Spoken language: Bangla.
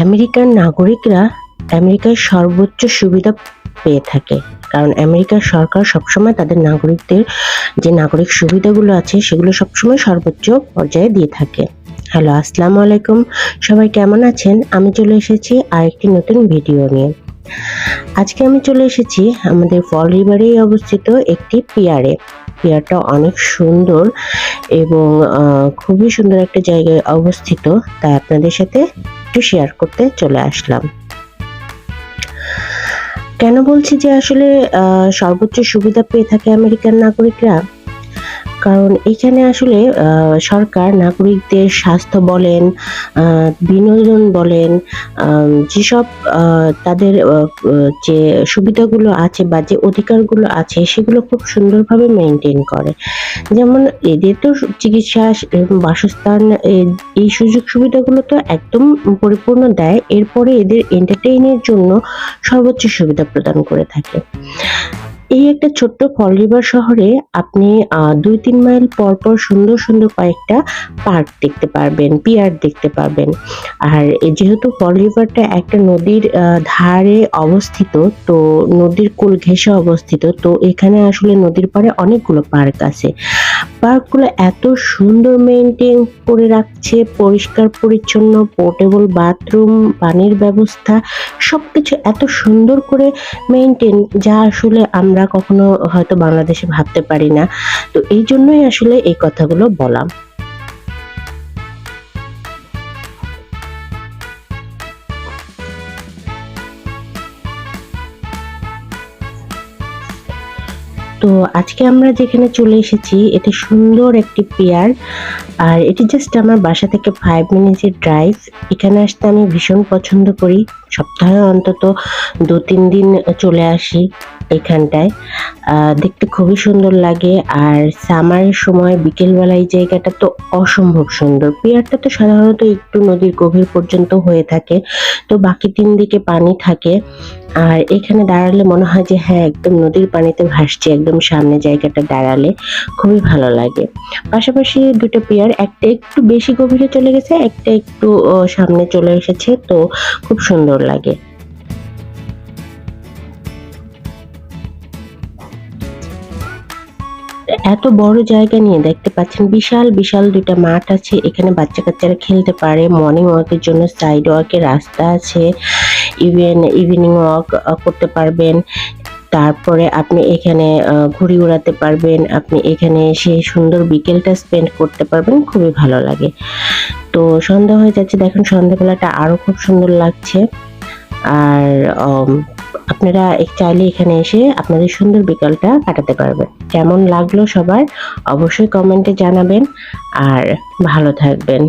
আমেরিকার নাগরিকরা আমেরিকার সর্বোচ্চ সুবিধা পেয়ে থাকে। কারণ আমেরিকার সরকার সবসময় তাদের নাগরিকদের যে নাগরিক সুবিধাগুলো আছে সেগুলো সবসময় সর্বোচ্চ পর্যায়ে দিয়ে থাকে। হ্যালো, আসসালামু আলাইকুম। সবাই কেমন আছেন? আমি চলে এসেছি আরেকটি নতুন ভিডিও নিয়ে। আজকে আমি চলে এসেছি আমাদের ফল রিভারেই অবস্থিত একটি পিয়ারে। পিয়ারটা অনেক সুন্দর এবং খুবই সুন্দর একটা জায়গায় অবস্থিত, তাই আপনাদের সাথে একটু শেয়ার করতে চলে আসলাম। কেন বলছি যে আসলে সর্বোচ্চ সুবিধা পেয়ে থাকে আমেরিকান নাগরিকরা? কারণ এখানে আসলে সরকার নাগরিকদের স্বাস্থ্য বলেন, বিনোদন বলেন, যেসব তাদের যে সুবিধাগুলো আছে বা যে অধিকারগুলো আছে সেগুলো খুব সুন্দরভাবে মেইনটেইন করে। যেমন এদের তো চিকিৎসা এবং বাসস্থান এই সুযোগ সুবিধাগুলো তো একদম পরিপূর্ণ দেয়। এরপরে এদের এন্টারটেইনের জন্য সর্বোচ্চ সুবিধা প্রদান করে থাকে। এই একটা ছোট্ট ফল রিভার শহরে আপনি ২-৩ মাইল পর সুন্দর সুন্দর কয়েকটা পার্ক দেখতে পারবেন, পিয়ার দেখতে পারবেন। আর যেহেতু ফল রিভারটা একটা নদীর ধারে অবস্থিত, তো নদীর কূল ঘেঁষে অবস্থিত, তো এখানে আসলে নদীর পাড়ে অনেকগুলো পার্ক আছে। পার্কগুলো এত সুন্দর মেইনটেইন করে রাখছে, পরিষ্কার পরিচ্ছন্ন, পোর্টেবল বাথরুম, পানির ব্যবস্থা সবকিছু এত সুন্দর করে মেইনটেইন, যা আসলে আমরা কখনো হয়তো বাংলাদেশে ভাবতে পারি না। তো এই জন্যই আসলে এই কথাগুলো বলা। তো আজকে আমরা যেখানে চলে এসেছি এটা সুন্দর একটি পিয়ার, আর এটি জাস্ট আমার বাসা থেকে 5 মিনিটের ড্রাইভ। এখানে আসতে আমি ভীষণ পছন্দ করি। সপ্তাহে অন্তত ২-৩ দিন চলে আসি এখানটায়। দেখতে খুবই সুন্দর লাগে। আর সামারের সময় বিকেলবেলা এই জায়গাটা তো অসম্ভব সুন্দর। পিয়ারটা তো সাধারণত একটু নদীর গভীর পর্যন্ত হয়ে থাকে, তো বাকি ৩ দিকে পানি থাকে। আর এখানে দাঁড়ালে মনে হয় যে হ্যাঁ, একদম নদীর পানিতে ভাসছি, একদম সামনে জায়গাটা দাঁড়ালে খুবই ভালো লাগে। পাশাপাশি ২ টা পিয়ার, একটা একটু বেশি গভীরে চলে গেছে, একটা একটু সামনে চলে এসেছে, তো খুব সুন্দর লাগে। এত বড় জায়গা নিয়ে দেখতে পাচ্ছেন বিশাল বিশাল ২ টা মাঠ আছে। এখানে বাচ্চা-কাচ্চারা খেলতে পারে। মর্নিং ওয়াকের জন্য সাইড ওয়াকের রাস্তা আছে। ইভিনিং ওয়াক করতে পারবেন। তারপরে আপনি এখানে ঘুড়ি উড়াতে পারবেন। আপনি এখানে এসে সুন্দর বিকেলটা স্পেন্ড করতে পারবেন। খুবই ভালো লাগে। তো সন্ধ্যা হয়ে যাচ্ছে, দেখুন সন্ধ্যাবেলাটা আরো খুব সুন্দর লাগছে। আর আপনারা চাইলে এখানে এসে আপনাদের সুন্দর বিকালটা কাটাতে পারবেন। কেমন লাগলো সবার অবশ্যই কমেন্টে জানাবেন, আর ভালো থাকবেন।